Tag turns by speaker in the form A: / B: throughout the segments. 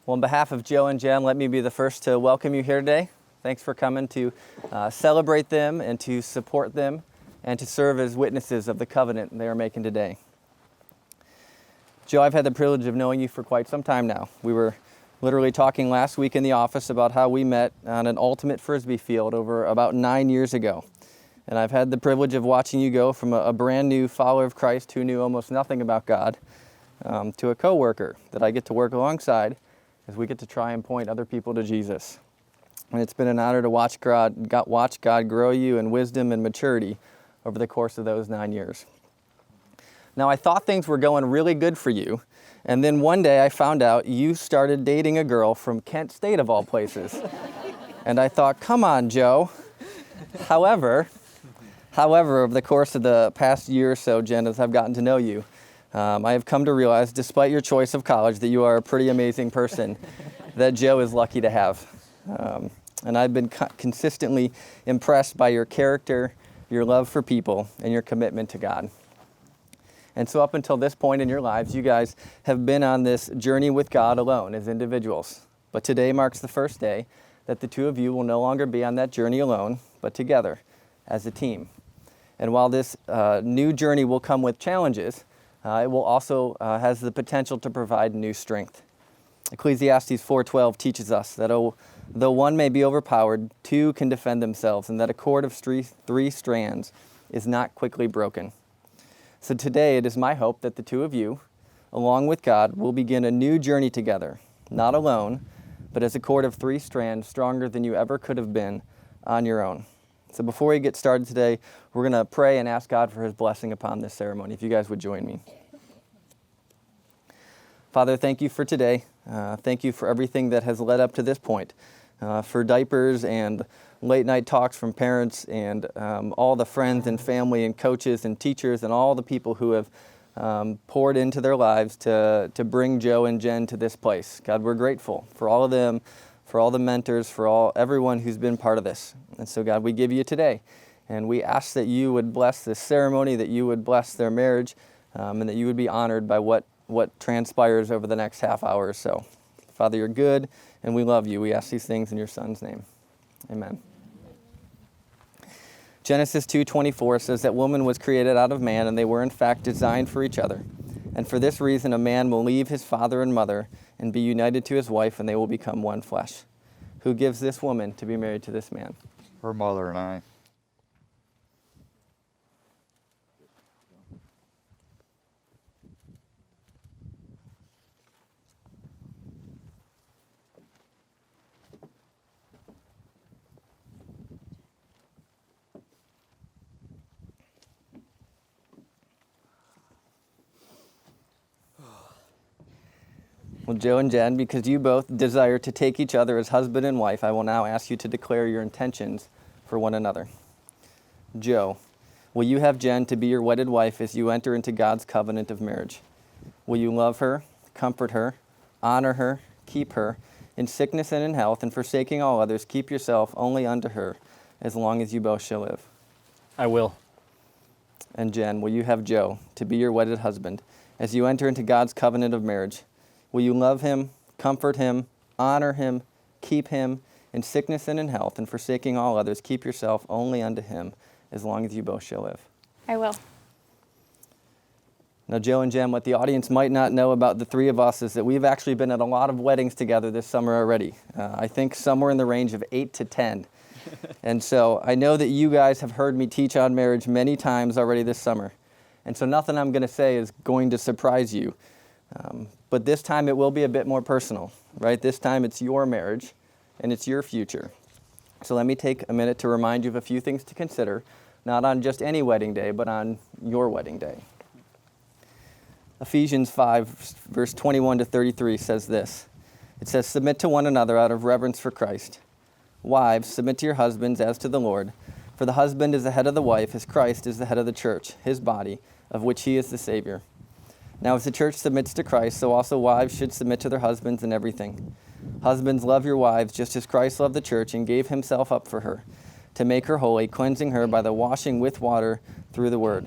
A: Well, on behalf of Joe and Jen, let me be the first to welcome you here today. Thanks for coming to celebrate them and to support them and to serve as witnesses of the covenant they are making today. Joe, I've had the privilege of knowing you for quite some time now. We were literally talking last week in the office about how we met on an ultimate Frisbee field over about 9 years ago. And I've had the privilege of watching you go from a brand new follower of Christ who knew almost nothing about God to a coworker that I get to work alongside as we get to try and point other people to Jesus. And it's been an honor to watch God grow you in wisdom and maturity over the course of those 9 years. Now, I thought things were going really good for you, and then one day I found out you started dating a girl from Kent State, of all places. And I thought, come on, Joe. However, over the course of the past year or so, Jen, as I've gotten to know you, I have come to realize, despite your choice of college, that you are a pretty amazing person that Joe is lucky to have. And I've been consistently impressed by your character, your love for people, and your commitment to God. And so up until this point in your lives, you guys have been on this journey with God alone as individuals. But today marks the first day that the two of you will no longer be on that journey alone, but together as a team. And while this new journey will come with challenges, it will also has the potential to provide new strength. Ecclesiastes 4:12 teaches us that though one may be overpowered, two can defend themselves, and that a cord of three strands is not quickly broken. So today it is my hope that the two of you, along with God, will begin a new journey together, not alone, but as a cord of three strands, stronger than you ever could have been on your own. So before we get started today, we're going to pray and ask God for his blessing upon this ceremony. If you guys would join me. Father, thank you for today. Thank you for everything that has led up to this point. For diapers and late night talks from parents and all the friends and family and coaches and teachers and all the people who have poured into their lives to bring Joe and Jen to this place. God, we're grateful for all of them, for all the mentors, for everyone who's been part of this. And so, God, we give you today. And we ask that you would bless this ceremony, that you would bless their marriage, and that you would be honored by what transpires over the next half hour or so. Father, you're good, and we love you. We ask these things in your Son's name. Amen. Genesis 2:24 says that woman was created out of man, and they were in fact designed for each other. And for this reason, a man will leave his father and mother and be united to his wife, and they will become one flesh. Who gives this woman to be married to this man?
B: Her mother and I.
A: Well, Joe and Jen, because you both desire to take each other as husband and wife, I will now ask you to declare your intentions for one another. Joe, will you have Jen to be your wedded wife as you enter into God's covenant of marriage? Will you love her, comfort her, honor her, keep her, in sickness and in health, and forsaking all others, keep yourself only unto her, as long as you both shall live?
C: I will.
A: And Jen, will you have Joe to be your wedded husband as you enter into God's covenant of marriage? Will you love him, comfort him, honor him, keep him in sickness and in health, and forsaking all others, keep yourself only unto him, as long as you both shall live?
D: I will.
A: Now, Joe and Jen, what the audience might not know about the three of us is that we've actually been at a lot of weddings together this summer already. I think somewhere in the range of 8 to 10. And so I know that you guys have heard me teach on marriage many times already this summer. And so nothing I'm going to say is going to surprise you. But this time it will be a bit more personal, right? This time it's your marriage and it's your future. So let me take a minute to remind you of a few things to consider, not on just any wedding day, but on your wedding day. Ephesians 5, verse 21 to 33 says this. It says, "Submit to one another out of reverence for Christ. Wives, submit to your husbands as to the Lord. For the husband is the head of the wife, as Christ is the head of the church, his body, of which he is the Savior. Now, as the church submits to Christ, so also wives should submit to their husbands in everything. Husbands, love your wives, just as Christ loved the church and gave himself up for her, to make her holy, cleansing her by the washing with water through the word,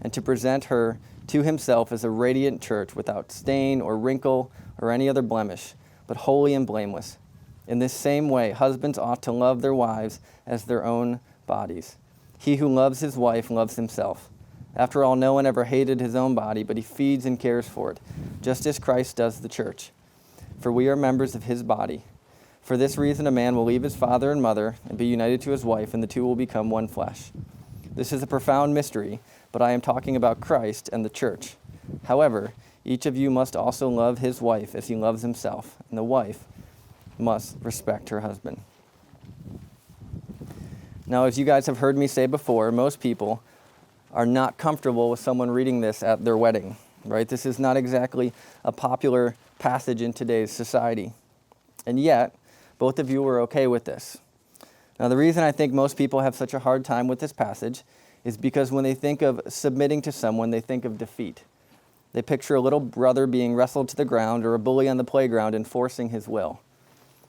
A: and to present her to himself as a radiant church without stain or wrinkle or any other blemish, but holy and blameless. In this same way, husbands ought to love their wives as their own bodies. He who loves his wife loves himself. After all, no one ever hated his own body, but he feeds and cares for it, just as Christ does the church. For we are members of his body. For this reason, a man will leave his father and mother and be united to his wife, and the two will become one flesh. This is a profound mystery, but I am talking about Christ and the church. However, each of you must also love his wife as he loves himself, and the wife must respect her husband. Now, as you guys have heard me say before, most people are not comfortable with someone reading this at their wedding, right? This is not exactly a popular passage in today's society. And yet, both of you were okay with this. Now, the reason I think most people have such a hard time with this passage is because when they think of submitting to someone, they think of defeat. They picture a little brother being wrestled to the ground or a bully on the playground enforcing his will.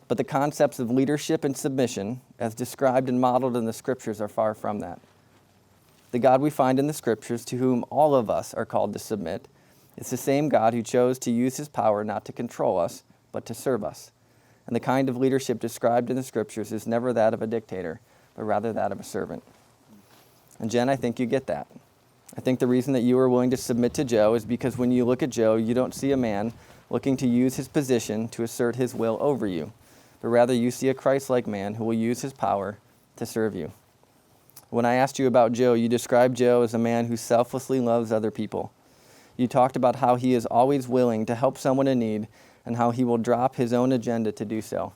A: But the concepts of leadership and submission, as described and modeled in the Scriptures, are far from that. The God we find in the Scriptures, to whom all of us are called to submit, is the same God who chose to use his power not to control us, but to serve us. And the kind of leadership described in the Scriptures is never that of a dictator, but rather that of a servant. And Jen, I think you get that. I think the reason that you are willing to submit to Joe is because when you look at Joe, you don't see a man looking to use his position to assert his will over you, but rather you see a Christ-like man who will use his power to serve you. When I asked you about Joe, you described Joe as a man who selflessly loves other people. You talked about how he is always willing to help someone in need and how he will drop his own agenda to do so.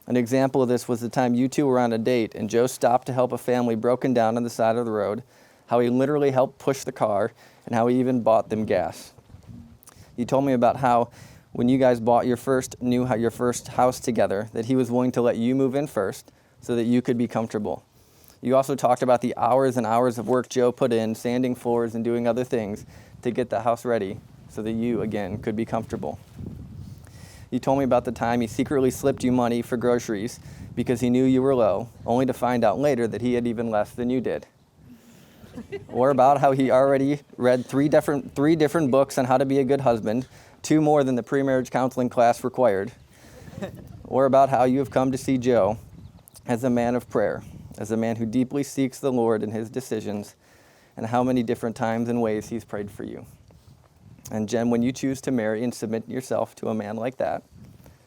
A: An example of this was the time you two were on a date and Joe stopped to help a family broken down on the side of the road, how he literally helped push the car, and how he even bought them gas. You told me about how when you guys bought your first house together, that he was willing to let you move in first so that you could be comfortable. You also talked about the hours and hours of work Joe put in, sanding floors and doing other things to get the house ready so that you, again, could be comfortable. You told me about the time he secretly slipped you money for groceries because he knew you were low, only to find out later that he had even less than you did. Or about how he already read three different books on how to be a good husband, 2 more than the pre-marriage counseling class required. Or about how you have come to see Joe as a man of prayer, as a man who deeply seeks the Lord in his decisions, and how many different times and ways he's prayed for you. And Jen, when you choose to marry and submit yourself to a man like that,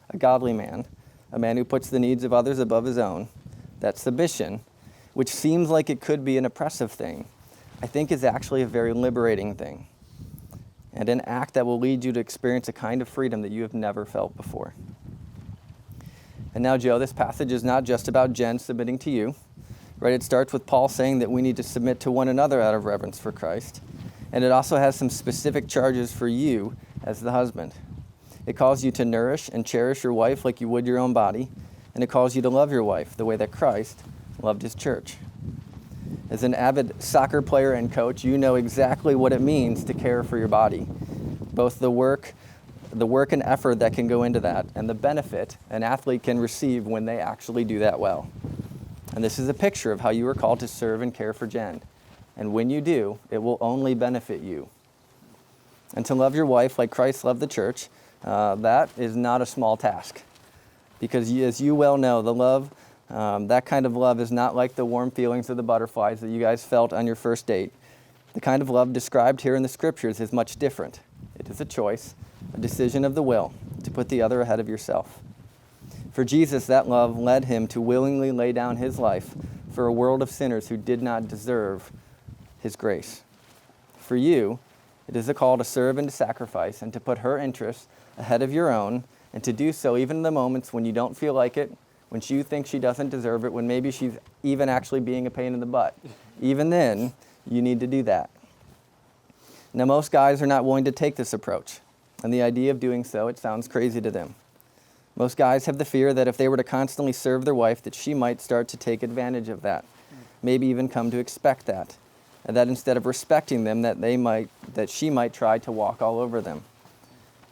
A: a godly man, a man who puts the needs of others above his own, that submission, which seems like it could be an oppressive thing, I think is actually a very liberating thing, and an act that will lead you to experience a kind of freedom that you have never felt before. And now, Joe, this passage is not just about Jen submitting to you, right? It starts with Paul saying that we need to submit to one another out of reverence for Christ, and it also has some specific charges for you as the husband. It calls you to nourish and cherish your wife like you would your own body, and it calls you to love your wife the way that Christ loved his church. As an avid soccer player and coach, you know exactly what it means to care for your body, both the work and effort that can go into that, and the benefit an athlete can receive when they actually do that well. And this is a picture of how you are called to serve and care for Jen. And when you do, it will only benefit you. And to love your wife like Christ loved the church, that is not a small task. Because as you well know, the love, that kind of love is not like the warm feelings of the butterflies that you guys felt on your first date. The kind of love described here in the Scriptures is much different. It is a choice, a decision of the will, to put the other ahead of yourself. For Jesus, that love led him to willingly lay down his life for a world of sinners who did not deserve his grace. For you, it is a call to serve and to sacrifice and to put her interests ahead of your own, and to do so even in the moments when you don't feel like it, when you think she doesn't deserve it, when maybe she's even actually being a pain in the butt. Even then, you need to do that. Now, most guys are not willing to take this approach, and the idea of doing so, it sounds crazy to them. Most guys have the fear that if they were to constantly serve their wife, that she might start to take advantage of that, maybe even come to expect that, and that instead of respecting them, that she might try to walk all over them.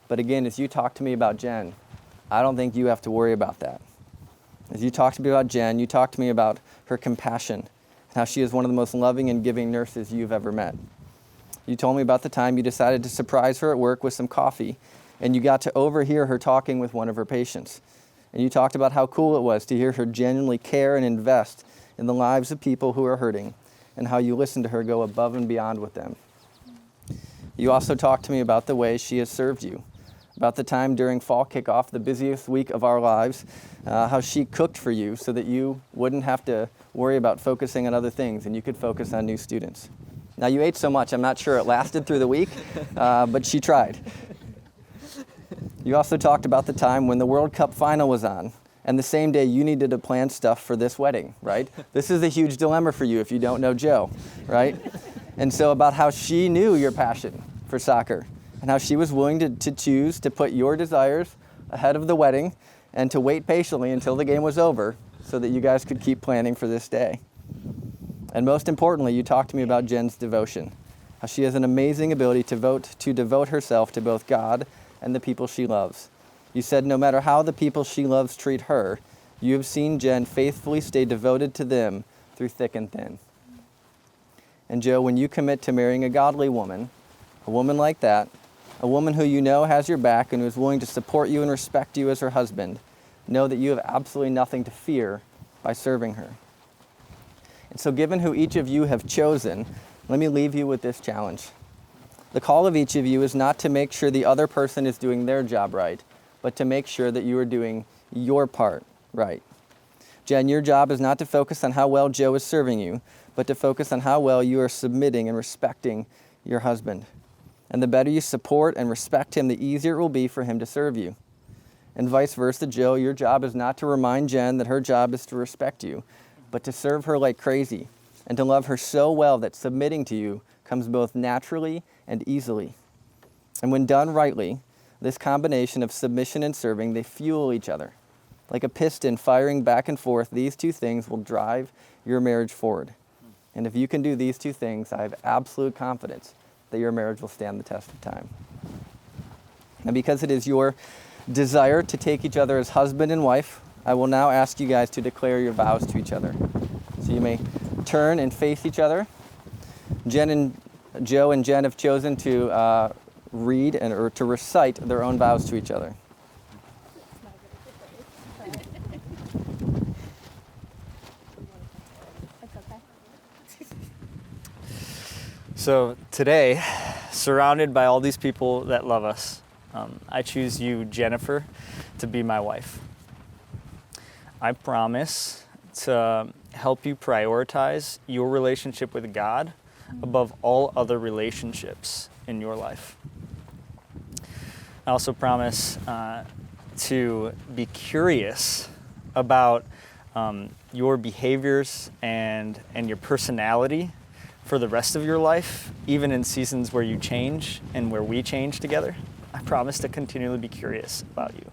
A: But again, as you talk to me about Jen, I don't think you have to worry about that. As you talk to me about Jen, you talk to me about her compassion and how she is one of the most loving and giving nurses you've ever met. You told me about the time you decided to surprise her at work with some coffee and you got to overhear her talking with one of her patients. And you talked about how cool it was to hear her genuinely care and invest in the lives of people who are hurting, and how you listened to her go above and beyond with them. You also talked to me about the way she has served you, about the time during fall kickoff, the busiest week of our lives, how she cooked for you so that you wouldn't have to worry about focusing on other things and you could focus on new students. Now, you ate so much, I'm not sure it lasted through the week, but she tried. You also talked about the time when the World Cup final was on, and the same day you needed to plan stuff for this wedding, right? This is a huge dilemma for you if you don't know Jo, right? And so about how she knew your passion for soccer, and how she was willing to choose to put your desires ahead of the wedding and to wait patiently until the game was over so that you guys could keep planning for this day. And most importantly, you talked to me about Jen's devotion, how she has an amazing ability to devote herself to both God and the people she loves. You said no matter how the people she loves treat her, you have seen Jen faithfully stay devoted to them through thick and thin. And Jo, when you commit to marrying a godly woman, a woman like that, a woman who you know has your back and who is willing to support you and respect you as her husband, know that you have absolutely nothing to fear by serving her. And so given who each of you have chosen, let me leave you with this challenge. The call of each of you is not to make sure the other person is doing their job right, but to make sure that you are doing your part right. Jen, your job is not to focus on how well Jo is serving you, but to focus on how well you are submitting and respecting your husband. And the better you support and respect him, the easier it will be for him to serve you. And vice versa, Jo, your job is not to remind Jen that her job is to respect you, but to serve her like crazy and to love her so well that submitting to you comes both naturally and easily. And when done rightly, this combination of submission and serving, they fuel each other. Like a piston firing back and forth, these two things will drive your marriage forward. And if you can do these two things, I have absolute confidence that your marriage will stand the test of time. And because it is your desire to take each other as husband and wife, I will now ask you guys to declare your vows to each other. So you may turn and face each other. Jo and Jen have chosen to read or to recite their own vows to each other.
B: So today, surrounded by all these people that love us, I choose you, Jennifer, to be my wife. I promise to help you prioritize your relationship with God above all other relationships in your life. I also promise to be curious about your behaviors and your personality for the rest of your life, even in seasons where you change and where we change together. I promise to continually be curious about you.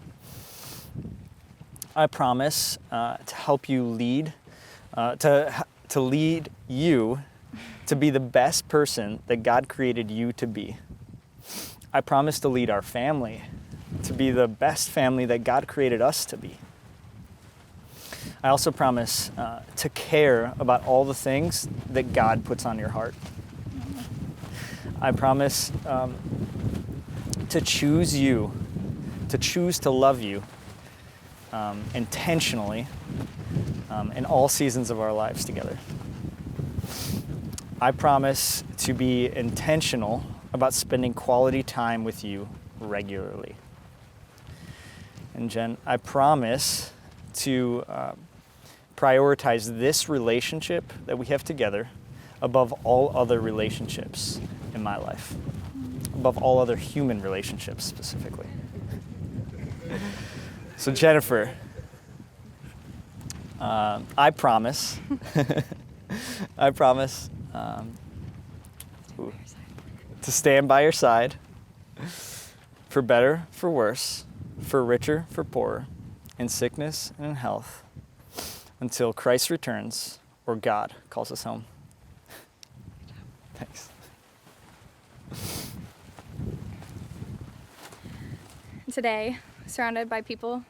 B: I promise to help you lead, to lead you to be the best person that God created you to be. I promise to lead our family to be the best family that God created us to be. I also promise to care about all the things that God puts on your heart. I promise to choose you, to choose to love you intentionally in all seasons of our lives together. I promise to be intentional about spending quality time with you regularly. And Jen, I promise to prioritize this relationship that we have together above all other relationships in my life, above all other human relationships specifically. So Jennifer, I promise to stand by your side for better, for worse, for richer, for poorer, in sickness and in health, until Christ returns or God calls us home. Thanks.
C: Today, surrounded by people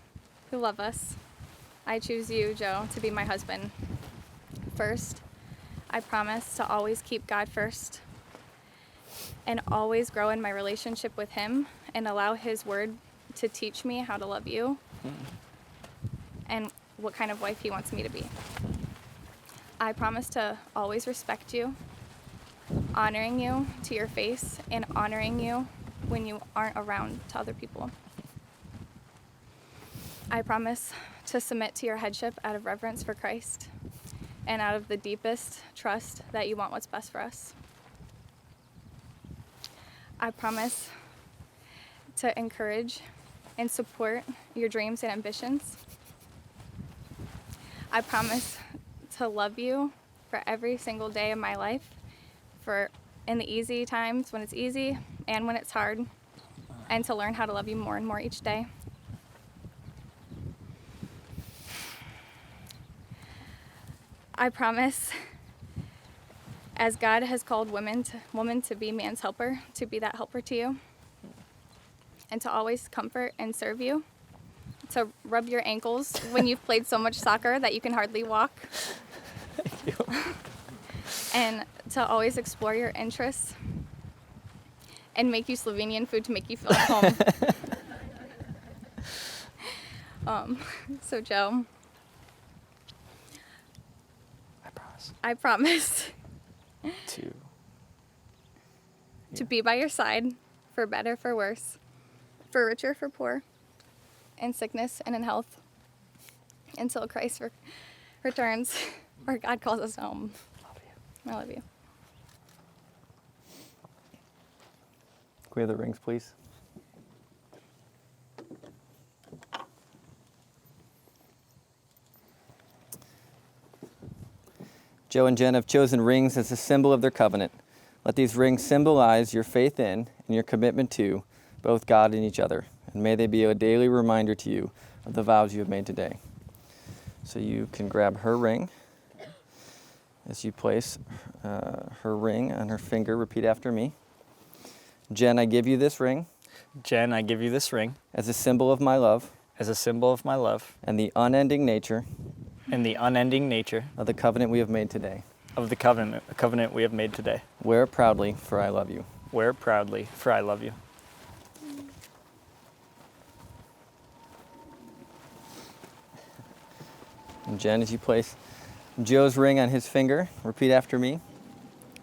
C: who love us, I choose you, Jo, to be my husband. First, I promise to always keep God first and always grow in my relationship with Him and allow His Word to teach me how to love you and what kind of wife He wants me to be. I promise to always respect you, honoring you to your face, and honoring you when you aren't around to other people. I promise to submit to your headship out of reverence for Christ and out of the deepest trust that you want what's best for us. I promise to encourage and support your dreams and ambitions. I promise to love you for every single day of my life, for in the easy times when it's easy and when it's hard, and to learn how to love you more and more each day. I promise, as God has called woman to be man's helper, to be that helper to you, and to always comfort and serve you, to rub your ankles when you've played so much soccer that you can hardly walk.
B: Thank you.
C: And to always explore your interests and make you Slovenian food to make you feel at home. So Joe, I promise to be by your side, for better, for worse, for richer, for poor, in sickness and in health, until Christ returns or God calls us home. I love you.
A: Can we have the rings, please? Joe and Jen have chosen rings as a symbol of their covenant. Let these rings symbolize your faith in and your commitment to both God and each other. And may they be a daily reminder to you of the vows you have made today. So you can grab her ring. As you place her ring on her finger, repeat after me. Jen, I give you this ring.
B: Jen, I give you this ring
A: as a symbol of my love.
B: As a symbol of my love.
A: And the unending nature.
B: And the unending nature.
A: Of the covenant we have made today.
B: Of the covenant we have made today.
A: Wear it proudly, for I love you.
B: Wear it proudly, for I love you.
A: And Jen, as you place Joe's ring on his finger, repeat after me.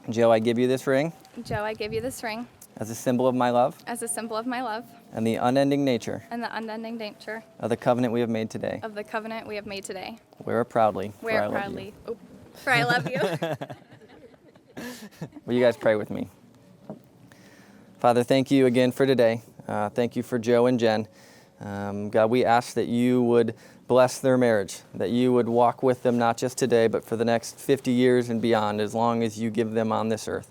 A: Joe, I give you this ring.
C: Joe, I give you this ring.
A: As a symbol of my love.
C: As a symbol of my love.
A: And the unending nature.
C: And the unending nature.
A: Of the covenant we have made today.
C: Of the covenant we have made today.
A: Wear it proudly.
C: Wear it proudly. For I love you.
A: Will you guys pray with me? Father, thank you again for today. Thank you for Joe and Jen. God, we ask that you would bless their marriage, that you would walk with them not just today, but for the next 50 years and beyond, as long as you give them on this earth.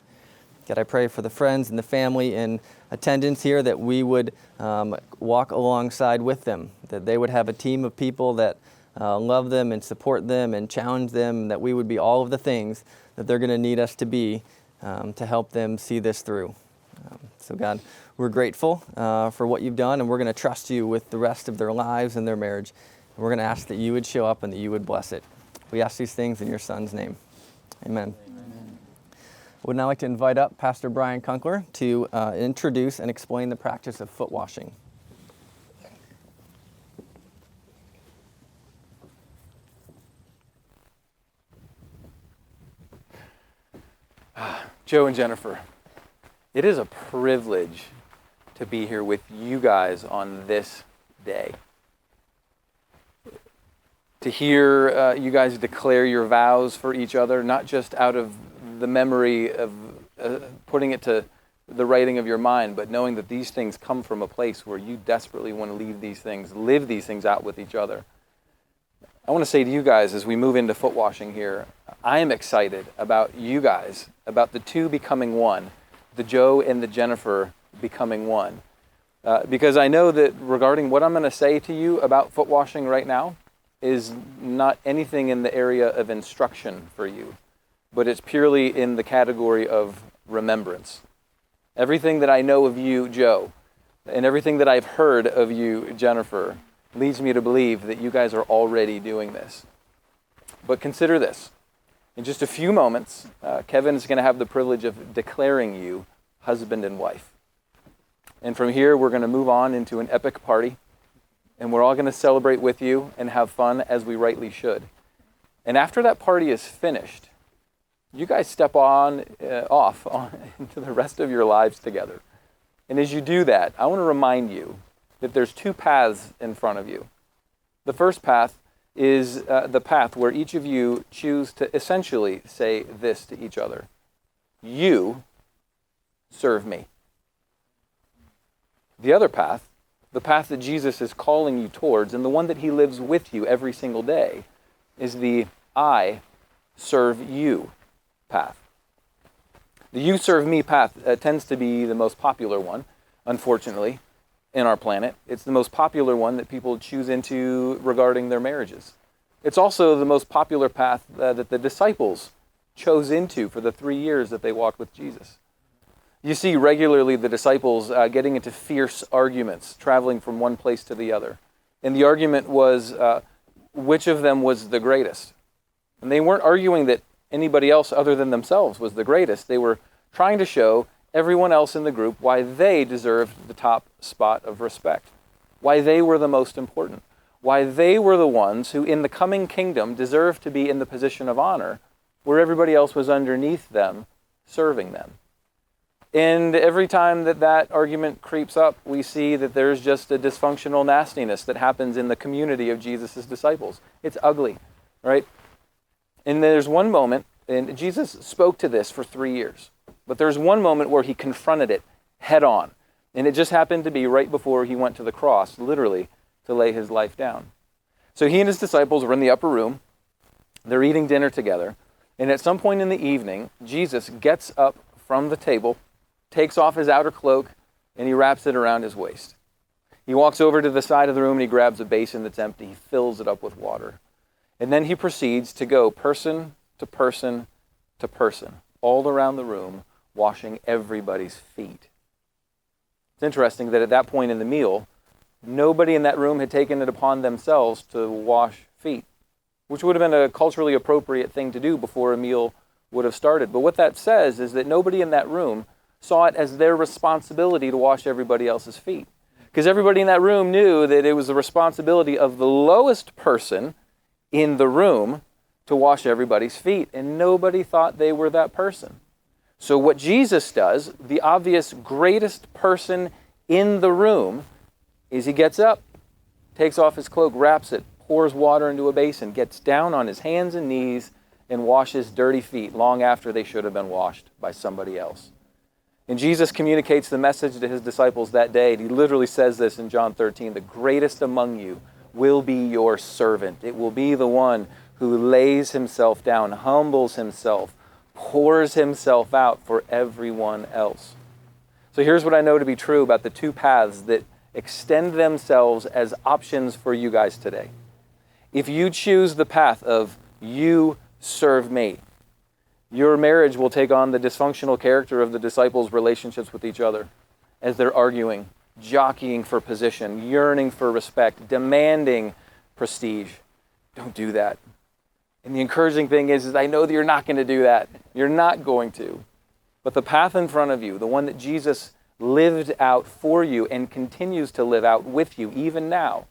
A: God, I pray for the friends and the family in attendance here that we would walk alongside with them, that they would have a team of people that love them and support them and challenge them, that we would be all of the things that they're going to need us to be to help them see this through. So God, we're grateful for what you've done, and we're going to trust you with the rest of their lives and their marriage. And we're going to ask that you would show up and that you would bless it. We ask these things in your Son's name. Amen. I would now like to invite up Pastor Brian Kunkler to introduce and explain the practice of foot washing.
D: Joe and Jennifer, it is a privilege to be here with you guys on this day. To hear you guys declare your vows for each other, not just out of the memory of putting it to the writing of your mind, but knowing that these things come from a place where you desperately want to live these things out with each other. I want to say to you guys, as we move into foot washing here, I am excited about you guys, about the two becoming one, the Joe and the Jennifer becoming one. Because I know that regarding what I'm going to say to you about foot washing right now is not anything in the area of instruction for you, but it's purely in the category of remembrance. Everything that I know of you, Joe, and everything that I've heard of you, Jennifer, leads me to believe that you guys are already doing this. But consider this. In just a few moments, Kevin is going to have the privilege of declaring you husband and wife. And from here, we're going to move on into an epic party. And we're all going to celebrate with you and have fun as we rightly should. And after that party is finished, you guys step off into the rest of your lives together. And as you do that, I want to remind you that there's two paths in front of you. The first path is the path where each of you choose to essentially say this to each other. You serve me. The other path, the path that Jesus is calling you towards, and the one that he lives with you every single day, is the I serve you path. The you serve me path tends to be the most popular one, unfortunately, in our planet. It's the most popular one that people choose into regarding their marriages. It's also the most popular path that the disciples chose into for the 3 years that they walked with Jesus. You see regularly the disciples getting into fierce arguments, traveling from one place to the other. And the argument was which of them was the greatest. And they weren't arguing that anybody else other than themselves was the greatest. They were trying to show everyone else in the group why they deserved the top spot of respect, why they were the most important, why they were the ones who in the coming kingdom deserved to be in the position of honor, where everybody else was underneath them, serving them. And every time that argument creeps up, we see that there's just a dysfunctional nastiness that happens in the community of Jesus' disciples. It's ugly, right? And there's one moment, and Jesus spoke to this for 3 years, but there's one moment where he confronted it head on. And it just happened to be right before he went to the cross, literally, to lay his life down. So he and his disciples were in the upper room. They're eating dinner together. And at some point in the evening, Jesus gets up from the table, takes off his outer cloak, and he wraps it around his waist. He walks over to the side of the room and he grabs a basin that's empty. He fills it up with water. And then he proceeds to go person to person to person, all around the room, washing everybody's feet. It's interesting that at that point in the meal, nobody in that room had taken it upon themselves to wash feet, which would have been a culturally appropriate thing to do before a meal would have started. But what that says is that nobody in that room saw it as their responsibility to wash everybody else's feet. Because everybody in that room knew that it was the responsibility of the lowest person in the room to wash everybody's feet. And nobody thought they were that person. So what Jesus does, the obvious greatest person in the room, is he gets up, takes off his cloak, wraps it, pours water into a basin, gets down on his hands and knees, and washes dirty feet long after they should have been washed by somebody else. And Jesus communicates the message to his disciples that day. And he literally says this in John 13, the greatest among you will be your servant. It will be the one who lays himself down, humbles himself, pours himself out for everyone else. So here's what I know to be true about the two paths that extend themselves as options for you guys today. If you choose the path of you serve me, your marriage will take on the dysfunctional character of the disciples' relationships with each other as they're arguing, jockeying for position, yearning for respect, demanding prestige. Don't do that. And the encouraging thing is I know that you're not going to do that. You're not going to. But the path in front of you, the one that Jesus lived out for you and continues to live out with you even now,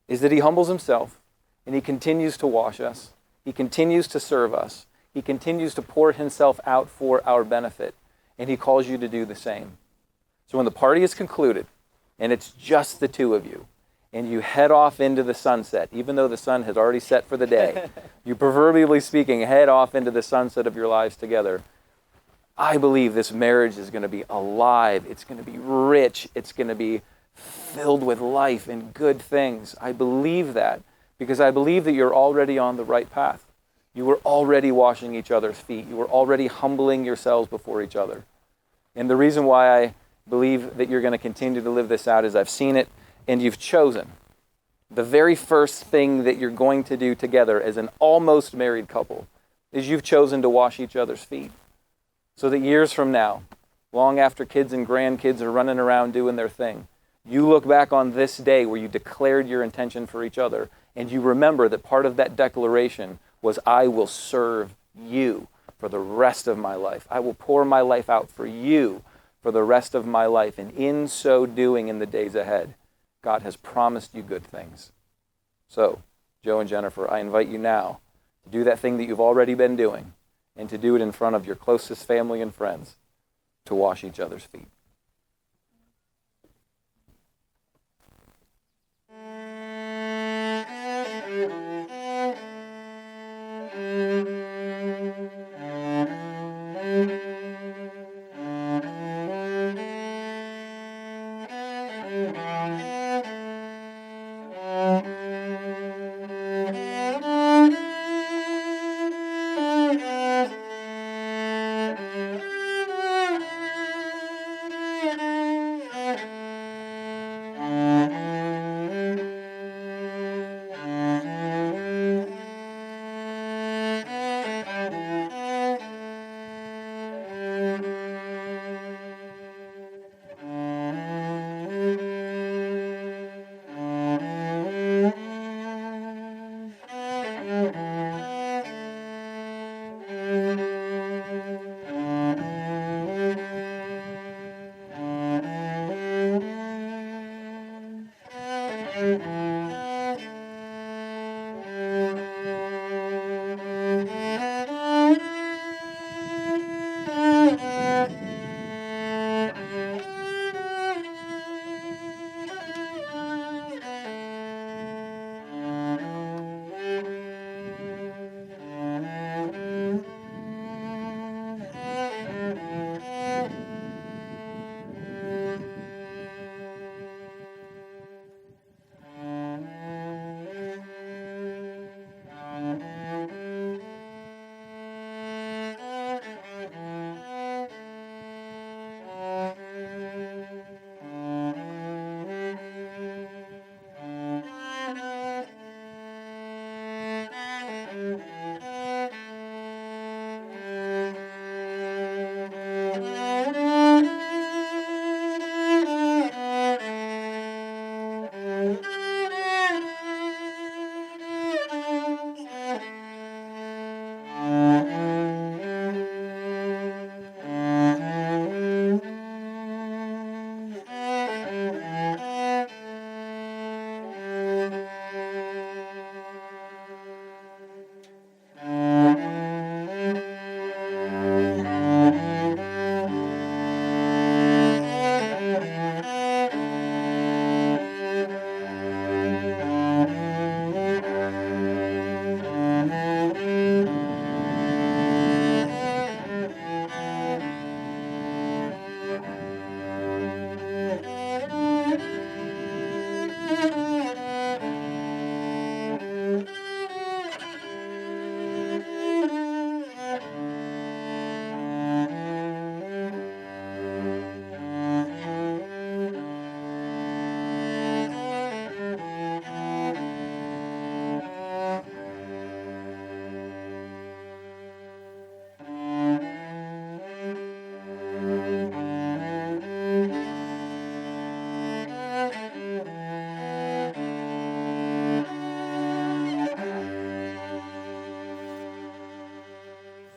D: is that he humbles himself and he continues to wash us. He continues to serve us. He continues to pour himself out for our benefit, and he calls you to do the same. So when the party is concluded, and it's just the two of you, and you head off into the sunset, even though the sun has already set for the day, you proverbially speaking head off into the sunset of your lives together, I believe this marriage is going to be alive. It's going to be rich. It's going to be filled with life and good things. I believe that because I believe that you're already on the right path. You were already washing each other's feet. You were already humbling yourselves before each other. And the reason why I believe that you're going to continue to live this out is I've seen it and you've chosen. The very first thing that you're going to do together as an almost married couple is you've chosen to wash each other's feet. So that years from now, long after kids and grandkids are running around doing their thing, you look back on this day where you declared your intention for each other and you remember that part of that declaration was I will serve you for the rest of my life. I will pour my life out for you for the rest of my life. And in so doing, in the days ahead, God has promised you good things. So, Joe and Jennifer, I invite you now to do that thing that you've already been doing and to do it in front of your closest family and friends, to wash each other's feet.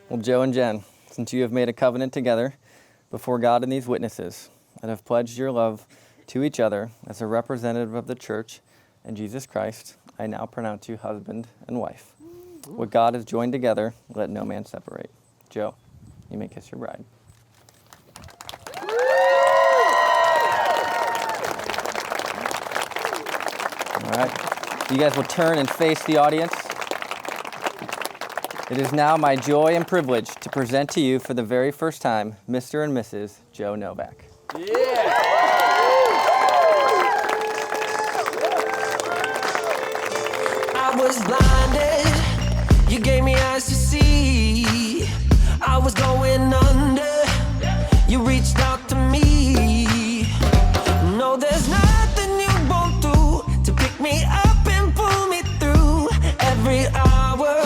A: Well, Joe and Jen, since you have made a covenant together before God and these witnesses and have pledged your love to each other as a representative of the church and Jesus Christ, I now pronounce you husband and wife. What God has joined together, let no man separate. Joe, you may kiss your bride. All right. You guys will turn and face the audience. It is now my joy and privilege to present to you for the very first time, Mr. and Mrs. Joe Novak.
E: I was blinded, you gave me eyes to see. I was going under, you reached out to me. No, there's nothing you won't do to pick me up and pull me through. Every hour,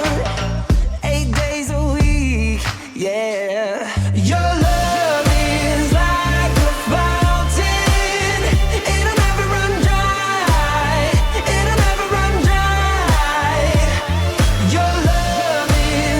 E: 8 days a week, yeah. Your love is like a fountain, it'll never run dry, it'll never run dry. Your love is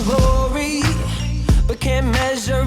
E: glory, but can't measure